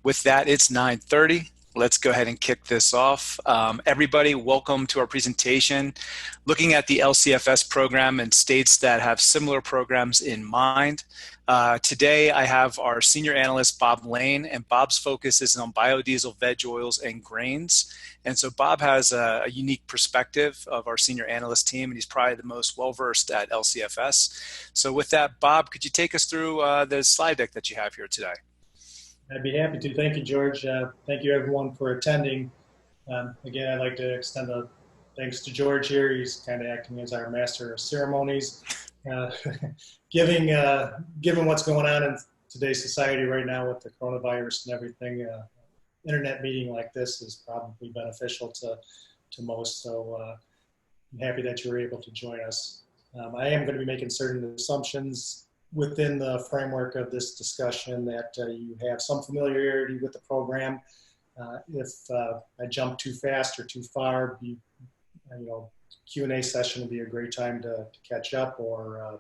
With that, it's 9:30. Let's go ahead and kick this off. Everybody, welcome to our presentation, looking at the LCFS program and states that have similar programs in mind. Today, I have our senior analyst, Bob Lane, and Bob's focus is on biodiesel, veg oils, and grains. And so Bob has a unique perspective of our senior analyst team, and he's probably the most well-versed at LCFS. So with that, Bob, could you take us through the slide deck that you have here today? I'd be happy to. Thank you, George. Thank you, everyone, for attending. Again, I'd like to extend a thanks to George here. He's kind of acting as our master of ceremonies. Given what's going on in today's society right now with the coronavirus and everything, internet meeting like this is probably beneficial to most. So I'm happy that you were able to join us. I am going to be making certain assumptions within the framework of this discussion that you have some familiarity with the program. If I jump too fast or too far, Q&A session will be a great time to catch up, or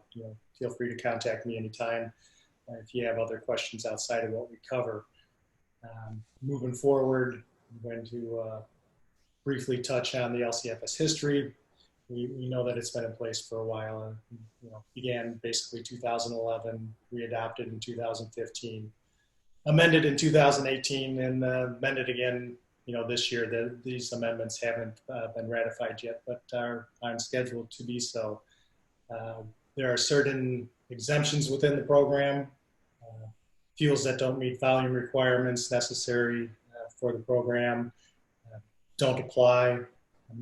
feel free to contact me anytime if you have other questions outside of what we cover. Moving forward, I'm going to briefly touch on the LCFS history. We know that it's been in place for a while. Began basically 2011, readopted in 2015, amended in 2018, and amended again, this year. These amendments haven't been ratified yet, but are on schedule to be so. There are certain exemptions within the program. Fuels that don't meet volume requirements necessary for the program don't apply.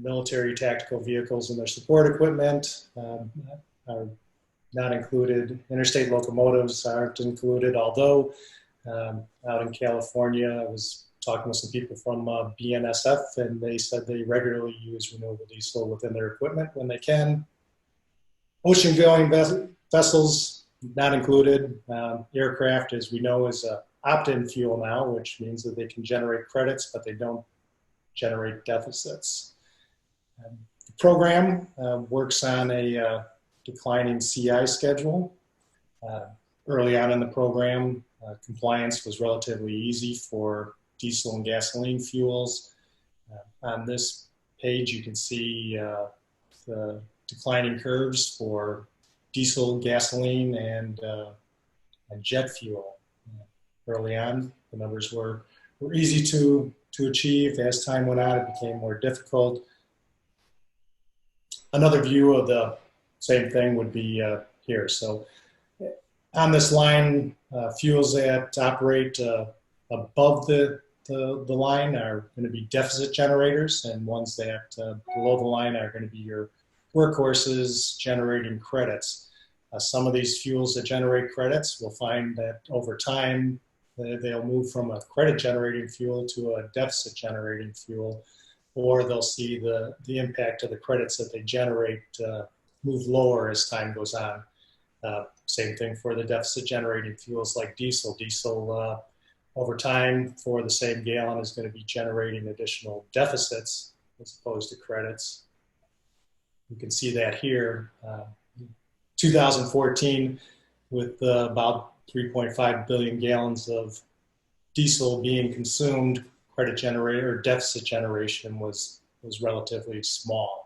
Military tactical vehicles and their support equipment are not included. Interstate locomotives aren't included, although out in California, I was talking with some people from BNSF, and they said they regularly use renewable diesel within their equipment when they can. Ocean-going vessels, not included. Aircraft, as we know, is an opt-in fuel now, which means that they can generate credits, but they don't generate deficits. The program works on a declining CI schedule. Early on in the program, compliance was relatively easy for diesel and gasoline fuels. On this page, you can see the declining curves for diesel, gasoline, and jet fuel. Early on, the numbers were easy to achieve. As time went on, it became more difficult. Another view of the same thing would be here. So on this line, fuels that operate above the line are going to be deficit generators, and ones that below the line are going to be your workhorses generating credits. Some of these fuels that generate credits, we'll find that over time, they'll move from a credit generating fuel to a deficit generating fuel, or they'll see the impact of the credits that they generate move lower as time goes on. Same thing for the deficit generating fuels like diesel. Diesel, over time, for the same gallon, is going to be generating additional deficits as opposed to credits. You can see that here. 2014, with about 3.5 billion gallons of diesel being consumed, credit generator or deficit generation was relatively small.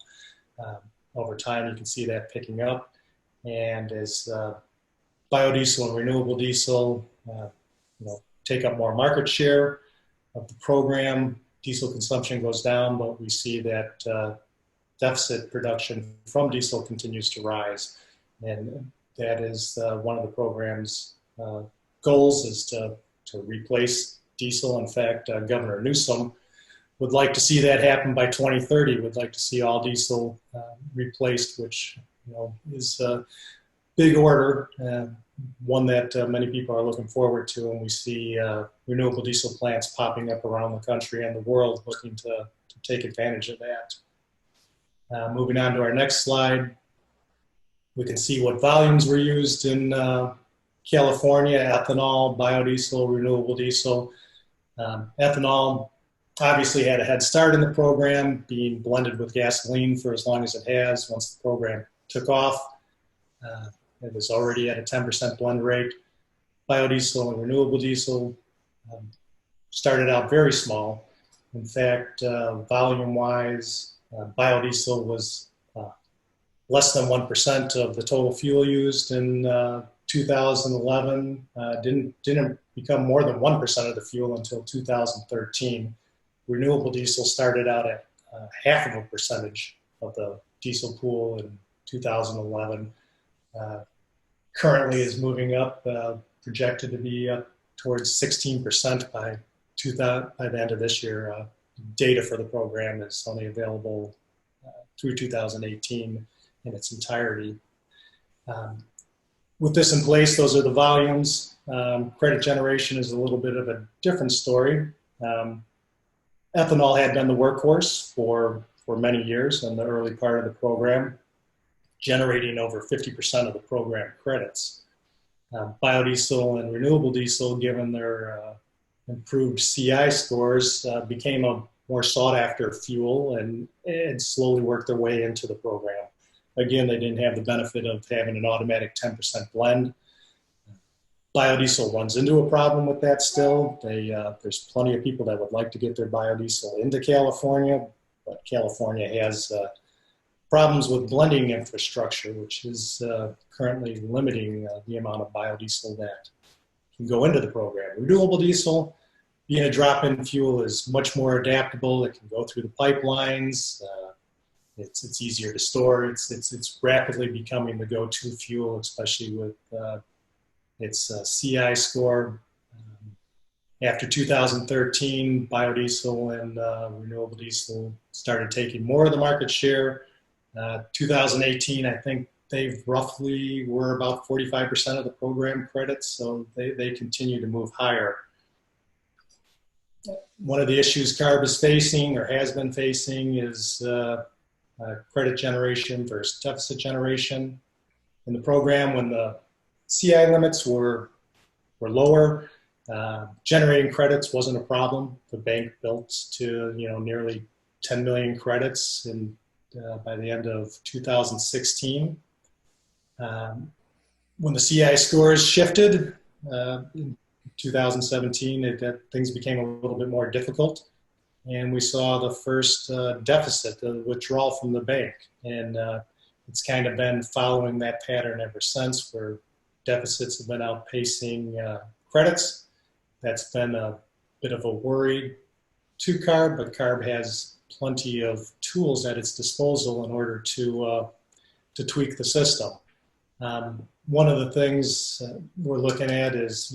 Over time, you can see that picking up, and as biodiesel and renewable diesel take up more market share of the program, diesel consumption goes down, but we see that deficit production from diesel continues to rise, and that is one of the program's goals, is to replace diesel. In fact, Governor Newsom would like to see that happen by 2030. Would like to see all diesel replaced, which is a big order, one that many people are looking forward to. And we see renewable diesel plants popping up around the country and the world looking to take advantage of that. Moving on to our next slide, we can see what volumes were used in California: ethanol, biodiesel, renewable diesel. Ethanol obviously had a head start in the program, being blended with gasoline for as long as it has. Once the program took off, it was already at a 10% blend rate. Biodiesel and renewable diesel started out very small. In fact, volume-wise, biodiesel was less than 1% of the total fuel used in 2011. Didn't become more than 1% of the fuel until 2013. Renewable diesel started out at half of a percentage of the diesel pool in 2011. Currently is moving up, projected to be up towards 16% by the end of this year. Data for the program is only available through 2018 in its entirety. With this in place, those are the volumes. Credit generation is a little bit of a different story. Ethanol had been the workhorse for many years in the early part of the program, generating over 50% of the program credits. Biodiesel and renewable diesel, given their improved CI scores, became a more sought after fuel and slowly worked their way into the program. Again, they didn't have the benefit of having an automatic 10% blend. Biodiesel runs into a problem with that still. There's plenty of people that would like to get their biodiesel into California, but California has problems with blending infrastructure, which is currently limiting the amount of biodiesel that can go into the program. Renewable diesel, being a drop-in fuel, is much more adaptable. It can go through the pipelines. It's easier to store. It's rapidly becoming the go-to fuel, especially with its CI score. After 2013, biodiesel and renewable diesel started taking more of the market share. 2018, I think they roughly were about 45% of the program credits, so they continue to move higher. One of the issues CARB is facing, or has been facing, is credit generation versus deficit generation. In the program, when the CI limits were lower, generating credits wasn't a problem. The bank built to nearly 10 million credits by the end of 2016. When the CI scores shifted in 2017, things became a little bit more difficult, and we saw the first deficit, the withdrawal from the bank. And it's kind of been following that pattern ever since, where deficits have been outpacing credits. That's been a bit of a worry to CARB, but CARB has plenty of tools at its disposal in order to tweak the system. One of the things we're looking at is,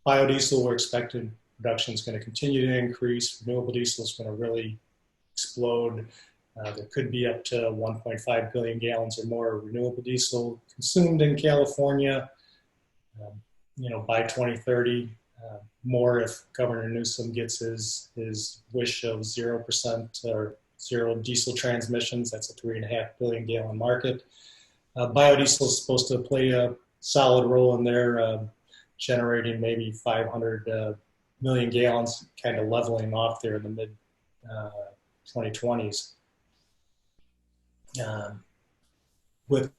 biodiesel, we're expecting production is going to continue to increase. Renewable diesel is going to really explode. There could be up to 1.5 billion gallons or more of renewable diesel consumed in California, by 2030. More if Governor Newsom gets his wish of 0% or zero diesel transmissions. That's a 3.5 billion gallon market. Biodiesel is supposed to play a solid role in there, generating maybe 500 million gallons, kind of leveling off there in the mid 2020s. With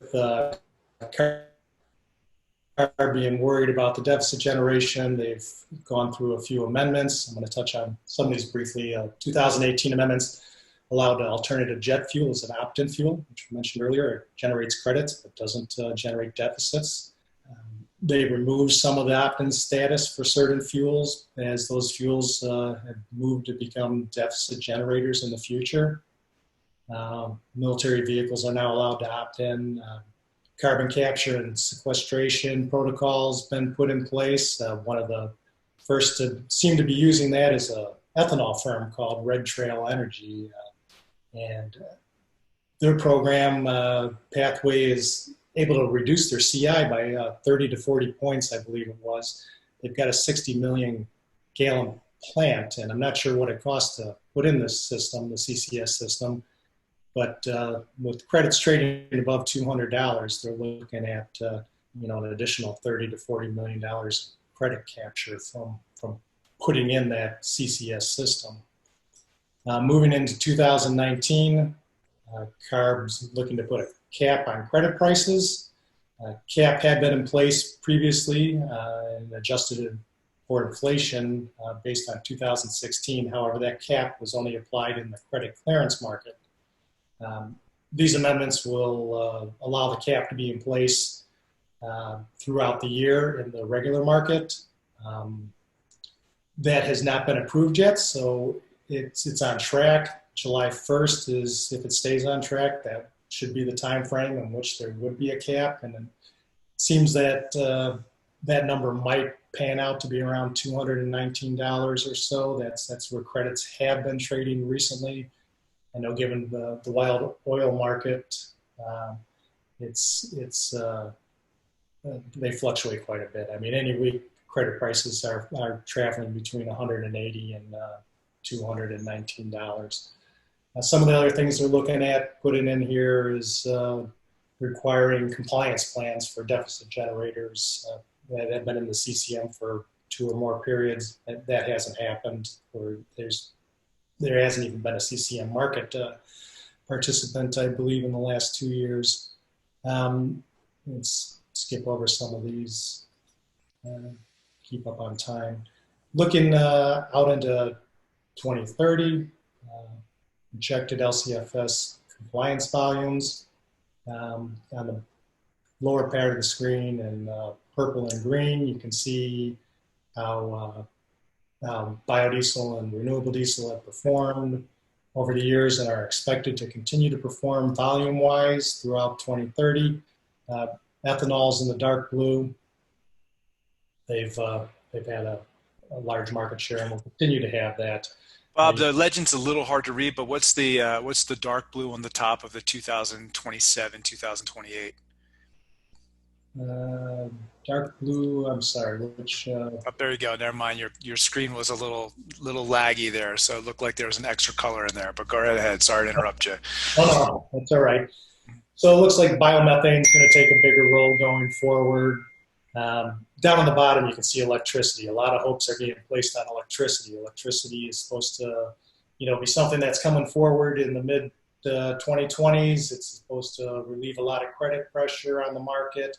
CARB being worried about the deficit generation, they've gone through a few amendments. I'm going to touch on some of these briefly. 2018 amendments allowed alternative jet fuel as an opt-in fuel, which we mentioned earlier. It generates credits, but doesn't generate deficits. They removed some of the opt-in status for certain fuels, as those fuels have moved to become deficit generators in the future. Military vehicles are now allowed to opt in. Carbon capture and sequestration protocols been put in place. One of the first to seem to be using that is an ethanol firm called Red Trail Energy. And their program pathway is able to reduce their CI by 30 to 40 points, I believe it was. They've got a 60 million gallon plant, and I'm not sure what it costs to put in this system, the CCS system. But with credits trading above $200, they're looking at an additional 30 to 40 million dollars credit capture from putting in that CCS system. Moving into 2019, CARB's looking to put a cap on credit prices. Cap had been in place previously and adjusted for inflation based on 2016. However, that cap was only applied in the credit clearance market. These amendments will allow the cap to be in place throughout the year in the regular market. That has not been approved yet, so it's on track. July 1st is, if it stays on track, that should be the time frame in which there would be a cap, and it seems that that number might pan out to be around $219 or so. That's where credits have been trading recently. I know, given the wild oil market, they fluctuate quite a bit. I mean, any week credit prices are traveling between $180 and $219. Some of the other things they're looking at putting in here is requiring compliance plans for deficit generators that have been in the CCM for 2 or more periods. That hasn't happened, or there hasn't even been a CCM market participant, I believe, in the last 2 years. Let's skip over some of these, keep up on time. Looking out into 2030, projected LCFS compliance volumes. On the lower part of the screen in purple and green, you can see how biodiesel and renewable diesel have performed over the years and are expected to continue to perform volume-wise throughout 2030. Ethanol's in the dark blue. They've had a large market share and will continue to have that. Bob, the legend's a little hard to read, but what's the dark blue on the top of the 2027, 2028? Dark blue. I'm sorry. Which? Oh, there you go. Never mind. Your screen was a little laggy there, so it looked like there was an extra color in there. But go right ahead. Sorry to interrupt you. Oh no, that's all right. So it looks like biomethane is going to take a bigger role going forward. Down on the bottom, you can see electricity. A lot of hopes are being placed on electricity. Electricity is supposed to, be something that's coming forward in the mid 2020s. It's supposed to relieve a lot of credit pressure on the market.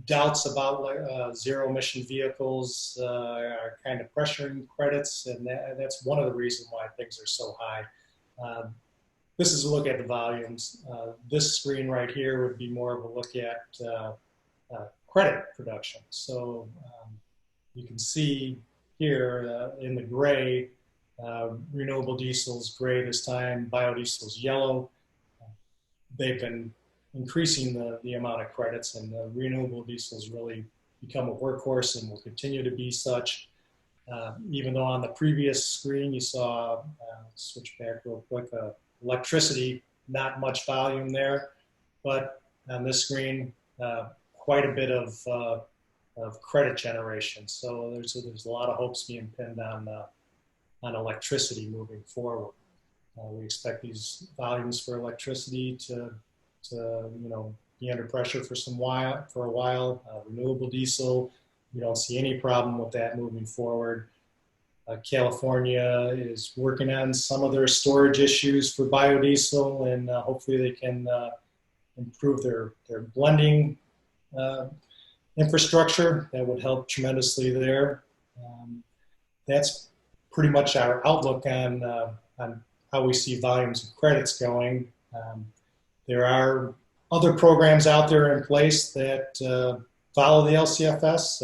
Doubts about zero emission vehicles are kind of pressuring credits, and that's one of the reasons why things are so high. This is a look at the volumes. This screen right here would be more of a look at credit production. So you can see here in the gray, renewable diesel's gray this time, biodiesel's yellow. They've been increasing the amount of credits, and the renewable diesel's really become a workhorse and will continue to be such. Even though on the previous screen you saw, switch back real quick, electricity, not much volume there, but on this screen, quite a bit of credit generation. So there's a lot of hopes being pinned on electricity moving forward. We expect these volumes for electricity to be under pressure for a while. Renewable diesel, we don't see any problem with that moving forward. California is working on some of their storage issues for biodiesel, and hopefully they can improve their blending infrastructure. That would help tremendously there. That's pretty much our outlook on how we see volumes of credits going. There are other programs out there in place that follow the LCFS.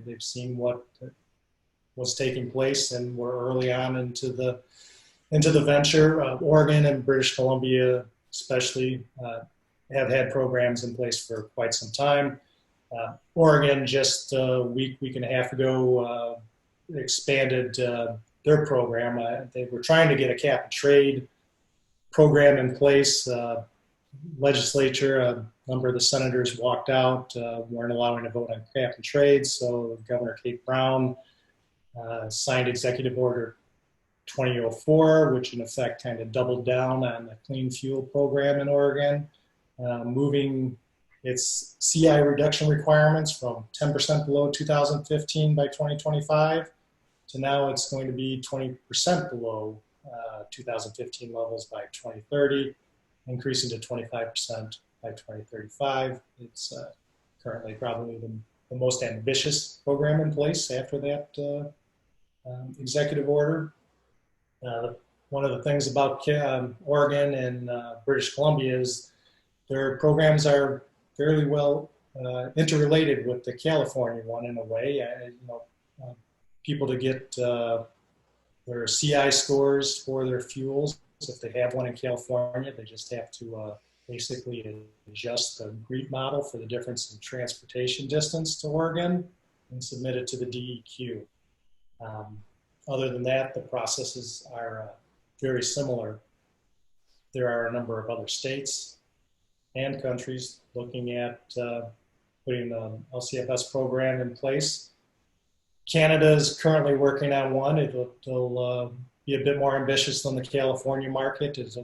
They've seen what was taking place and were early on into the venture. Oregon and British Columbia especially have had programs in place for quite some time. Oregon just a week and a half ago expanded their program. They were trying to get a cap and trade program in place. Legislature, a number of the senators walked out, weren't allowing to vote on cap and trade, so Governor Kate Brown signed Executive Order 2004, which in effect kind of doubled down on the clean fuel program in Oregon, moving its CI reduction requirements from 10% below 2015 by 2025 to now it's going to be 20% below 2015 levels by 2030, increasing to 25% by 2035. It's currently probably the the most ambitious program in place after that executive order. One of the things about Oregon and British Columbia is their programs are fairly well interrelated with the California one in a way. People to get their CI scores for their fuels. If they have one in California, they just have to basically adjust the GREET model for the difference in transportation distance to Oregon and submit it to the DEQ. Other than that, the processes are very similar. There are a number of other states and countries looking at putting the LCFS program in place. Canada is currently working on one. It'll be a bit more ambitious than the California market. It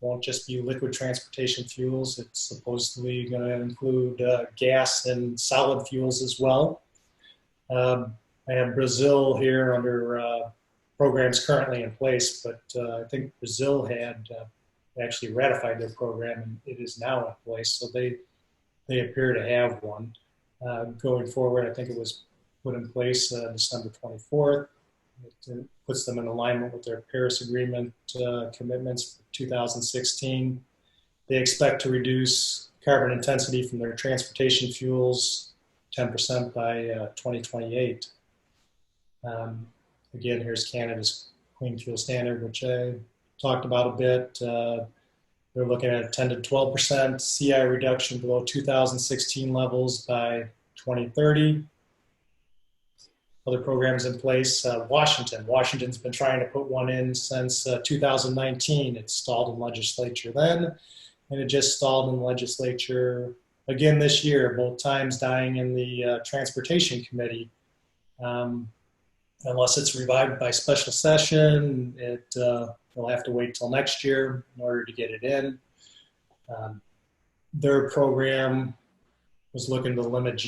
won't just be liquid transportation fuels. It's supposedly going to include gas and solid fuels as well. I have Brazil here under programs currently in place, but I think Brazil had actually ratified their program and it is now in place. So they appear to have one. Going forward, I think it was put in place December 24th. It puts them in alignment with their Paris Agreement commitments for 2016. They expect to reduce carbon intensity from their transportation fuels 10% by 2028. Again, here's Canada's Clean Fuel Standard, which I talked about a bit. They're looking at a 10 to 12% CI reduction below 2016 levels by 2030. Other programs in place. Washington's been trying to put one in since 2019. It stalled in legislature then, and it just stalled in the legislature again this year, both times dying in the Transportation Committee. Unless it's revived by special session, they'll have to wait till next year in order to get it in. Their program was looking to limit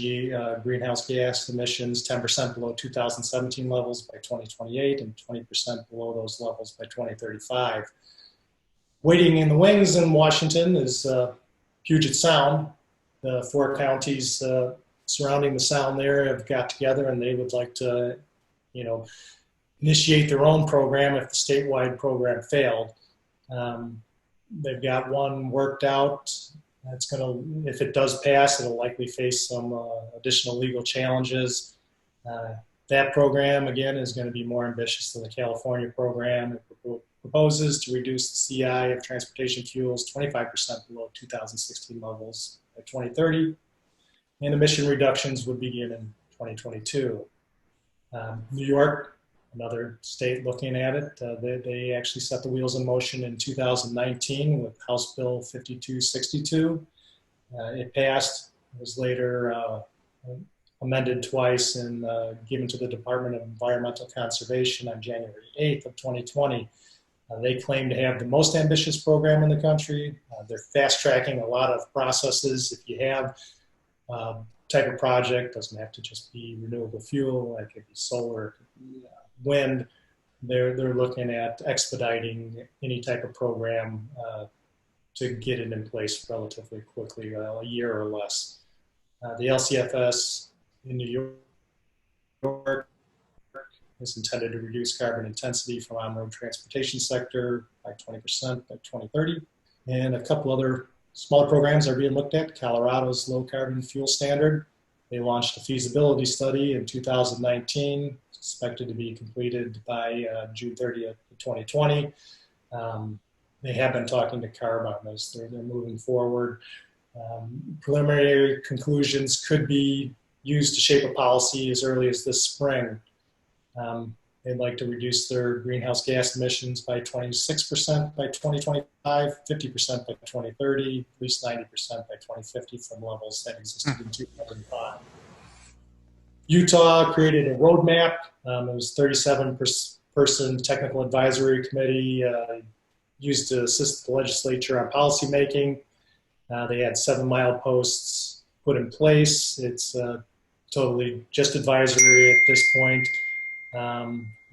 greenhouse gas emissions 10% below 2017 levels by 2028 and 20% below those levels by 2035. Waiting in the wings in Washington is Puget Sound. The 4 counties surrounding the Sound there have got together and they would like to, initiate their own program if the statewide program failed. They've got one worked out. It's if it does pass, it'll likely face some additional legal challenges. That program, again, is going to be more ambitious than the California program. It proposes to reduce the CI of transportation fuels 25% below 2016 levels by 2030, and emission reductions would begin in 2022. New York, another state looking at it, they actually set the wheels in motion in 2019 with House Bill 5262. It passed, was later amended twice and given to the Department of Environmental Conservation on January 8th of 2020. They claim to have the most ambitious program in the country. They're fast tracking a lot of processes. If you have type of project, doesn't have to just be renewable fuel, it could be solar, it could be wind. They're looking at expediting any type of program to get it in place relatively quickly, a year or less. The LCFS in New York is intended to reduce carbon intensity from on-road transportation sector by 20% by 2030. And a couple other smaller programs are being looked at. Colorado's low carbon fuel standard. They launched a feasibility study in 2019, expected to be completed by June 30th, 2020. They have been talking to CARB on this. They're moving forward. Preliminary conclusions could be used to shape a policy as early as this spring. They'd like to reduce their greenhouse gas emissions by 26% by 2025, 50% by 2030, at least 90% by 2050 from levels that existed in 2005. Utah created a roadmap. It was a 37-person technical advisory committee used to assist the legislature on policymaking. They had 7 mileposts put in place. It's totally just advisory at this point.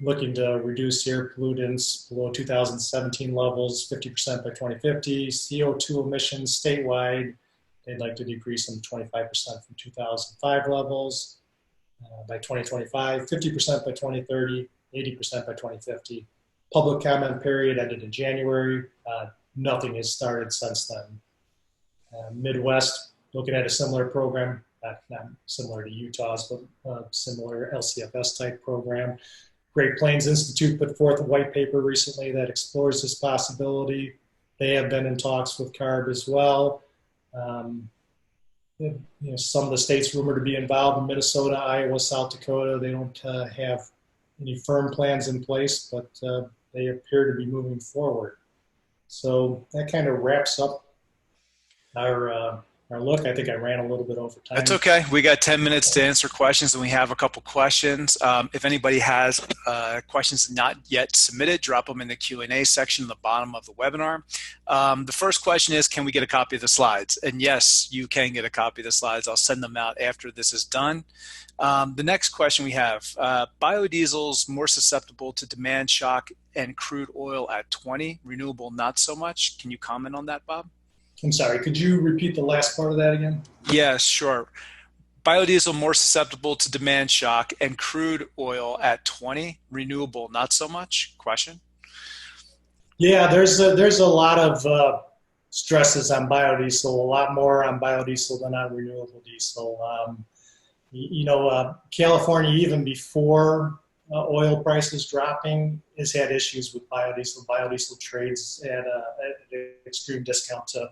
Looking to reduce air pollutants below 2017 levels, 50% by 2050, CO2 emissions statewide They'd like to decrease them 25% from 2005 levels by 2025, 50% by 2030, 80% by 2050. Public comment period ended in January. Nothing has started since then. Midwest, looking at a similar program, not similar to Utah's, but similar LCFS type program. Great Plains Institute put forth a white paper recently that explores this possibility. They have been in talks with CARB as well. Some of the states rumored to be involved in Minnesota, Iowa, South Dakota. They don't have any firm plans in place, but they appear to be moving forward. So that kind of wraps up our look. I think I ran a little bit over time. That's okay. We got 10 minutes to answer questions, and we have a couple questions. If anybody has questions not yet submitted, drop them in the Q&A section in the bottom of the webinar. The first question is, can we get a copy of the slides? And yes, you can get a copy of the slides. I'll send them out after this is done. The next question we have, biodiesels more susceptible to demand shock and crude oil at 20, renewable not so much. Can you comment on that, Bob? I'm sorry, could you repeat the last part of that again? Yes, sure. Biodiesel more susceptible to demand shock and crude oil at 20, renewable not so much? Question? Yeah, there's a lot of stresses on biodiesel, a lot more on biodiesel than on renewable diesel. California, even before oil prices dropping, has had issues with biodiesel. Biodiesel trades at an extreme discount to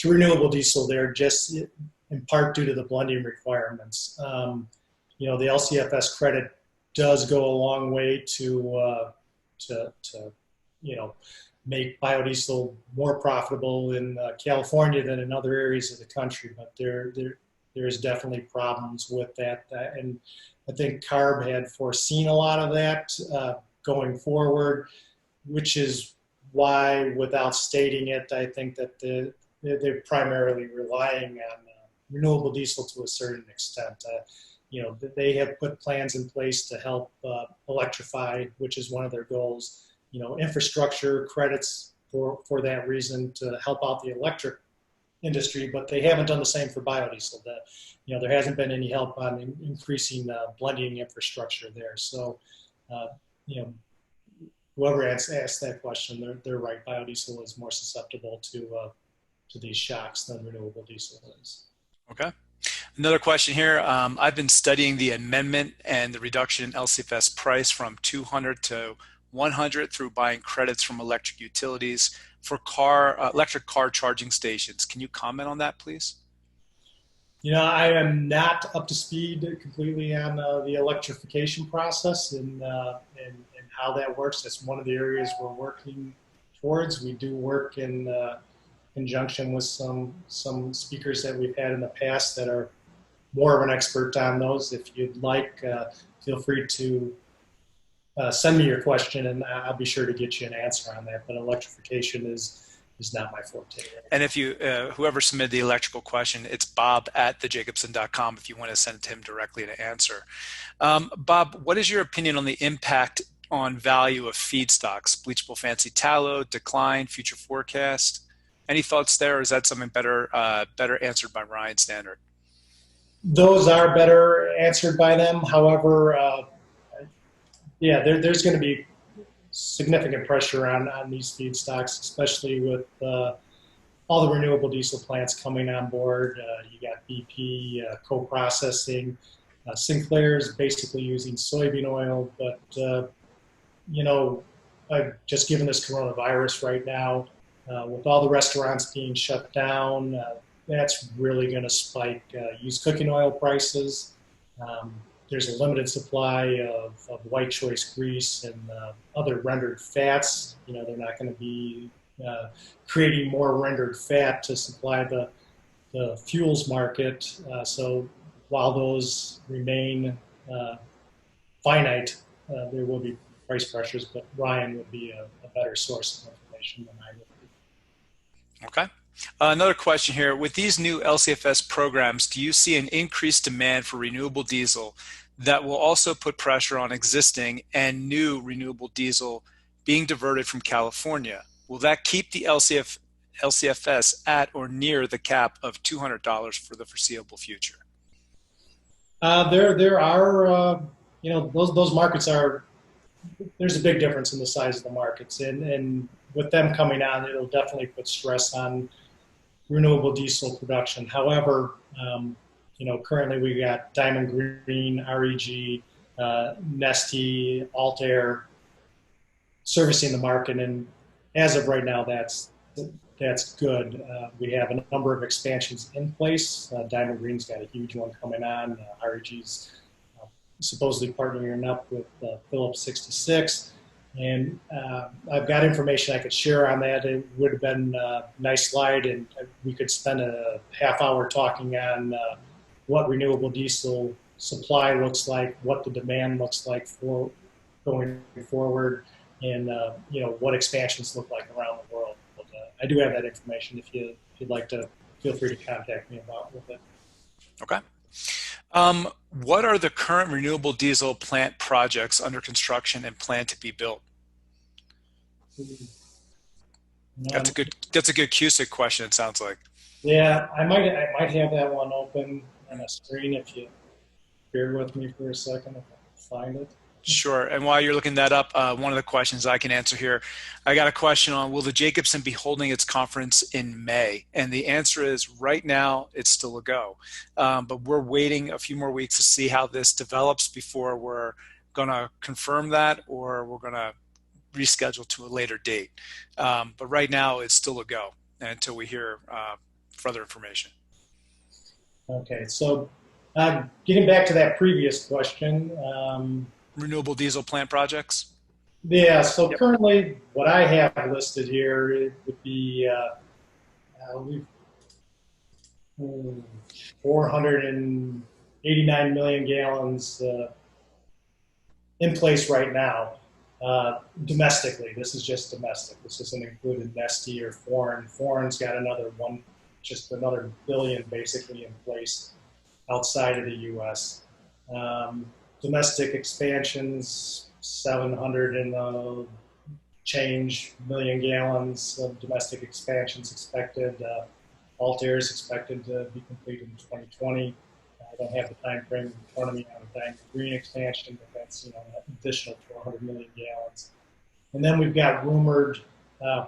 renewable diesel there, just in part due to the blending requirements. The LCFS credit does go a long way to make biodiesel more profitable in California than in other areas of the country, but there is definitely problems with that. And I think CARB had foreseen a lot of that going forward, which is why, without stating it, I think that they're primarily relying on renewable diesel to a certain extent. They have put plans in place to help electrify, which is one of their goals. Infrastructure credits for that reason to help out the electric industry, but they haven't done the same for biodiesel. There hasn't been any help on increasing blending infrastructure there. So, whoever asked that question, they're right. Biodiesel is more susceptible to these shocks than renewable diesel is. Okay. Another question here. I've been studying the amendment and the reduction in LCFS price from 200 to 100 through buying credits from electric utilities for electric car charging stations. Can you comment on that, please? I am not up to speed completely on the electrification process and how that works. That's one of the areas we're working towards. We do work in conjunction with some speakers that we've had in the past that are more of an expert on those. If you'd like, feel free to send me your question, and I'll be sure to get you an answer on that. But electrification is not my forte. And if you, whoever submitted the electrical question, it's bob@thejacobson.com if you want to send it to him directly to answer. Bob, what is your opinion on the impact on value of feedstocks? Bleachable fancy tallow, decline, future forecast? Any thoughts there, or is that something better answered by Ryan Standard? Those are better answered by them. However, there's going to be significant pressure on these feedstocks, especially with all the renewable diesel plants coming on board. You got BP co-processing. Sinclair's basically using soybean oil, but just given this coronavirus right now, with all the restaurants being shut down, that's really going to spike used cooking oil prices. There's a limited supply of white choice grease and other rendered fats. They're not going to be creating more rendered fat to supply the fuels market. So while those remain finite, there will be price pressures, but Ryan would be a better source of information than I would be. Okay. Another question here. With these new LCFS programs, do you see an increased demand for renewable diesel that will also put pressure on existing and new renewable diesel being diverted from California? Will that keep the LCFS at or near the cap of $200 for the foreseeable future? There are, those markets are, there's a big difference in the size of the markets. And with them coming on, it'll definitely put stress on renewable diesel production. However, currently we got Diamond Green, REG, Neste, Altair servicing the market, and as of right now, that's good. We have a number of expansions in place. Diamond Green's got a huge one coming on. REG's supposedly partnering up with Phillips 66. And I've got information I could share on that. It would have been a nice slide, and we could spend a half hour talking on what renewable diesel supply looks like, what the demand looks like for going forward, and what expansions look like around the world. But, I do have that information. If you'd like to, feel free to contact me about with it. Okay. What are the current renewable diesel plant projects under construction and planned to be built? That's a good Cusick question, it sounds like. Yeah, I might have that one open on a screen if you bear with me for a second if I can find it. Sure. And while you're looking that up, one of the questions I can answer here, I got a question on, will the Jacobson be holding its conference in May? And the answer is right now, it's still a go. But we're waiting a few more weeks to see how this develops before we're going to confirm that, or we're going to reschedule to a later date. But right now, it's still a go until we hear further information. Okay. So getting back to that previous question, renewable diesel plant projects? Yeah, so currently what I have listed here, it would be 489 million gallons in place right now, domestically. This is just domestic. This isn't included Neste or foreign. Foreign's got another billion basically in place outside of the U.S. Domestic expansions, 700 and change million gallons of domestic expansions expected. Altair is expected to be complete in 2020. I don't have the time frame in front of me on the Diamond Green expansion, but that's an additional 400 million gallons. And then we've got rumored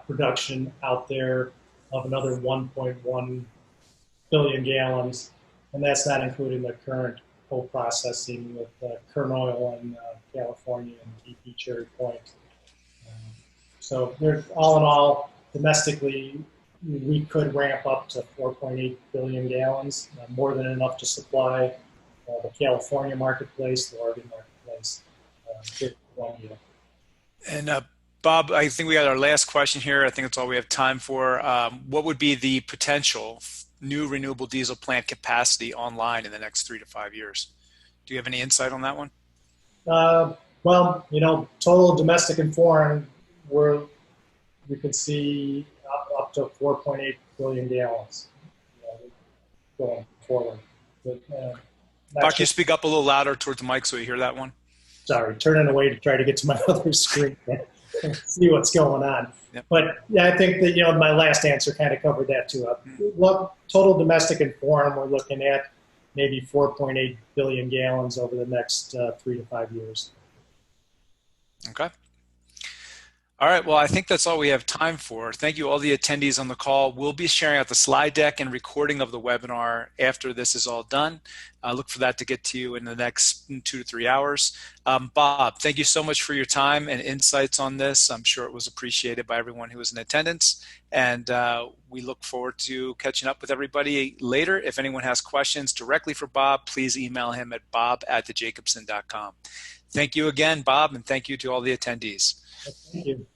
production out there of another 1.1 billion gallons, and that's not including the current co-processing with Kern Oil in California and BP Cherry Point. So all in all, domestically, we could ramp up to 4.8 billion gallons, more than enough to supply the California marketplace, the Oregon marketplace. And Bob, I think we got our last question here. I think that's all we have time for. What would be the potential new renewable diesel plant capacity online in the next 3 to 5 years? Do you have any insight on that one? Well, total domestic and foreign, we could see up to 4.8 billion gallons going forward. But, Bob, can you speak up a little louder towards the mic so we hear that one? Sorry, turning away to try to get to my other screen. See what's going on. Yep. But yeah, I think that my last answer kind of covered that too. What total domestic and foreign, we're looking at maybe 4.8 billion gallons over the next 3 to 5 years. Okay. All right. Well, I think that's all we have time for. Thank you, all the attendees on the call. We'll be sharing out the slide deck and recording of the webinar after this is all done. Look for that to get to you in the next 2 to 3 hours. Bob, thank you so much for your time and insights on this. I'm sure it was appreciated by everyone who was in attendance. And we look forward to catching up with everybody later. If anyone has questions directly for Bob, please email him at bob@thejacobson.com. Thank you again, Bob, and thank you to all the attendees. Thank you.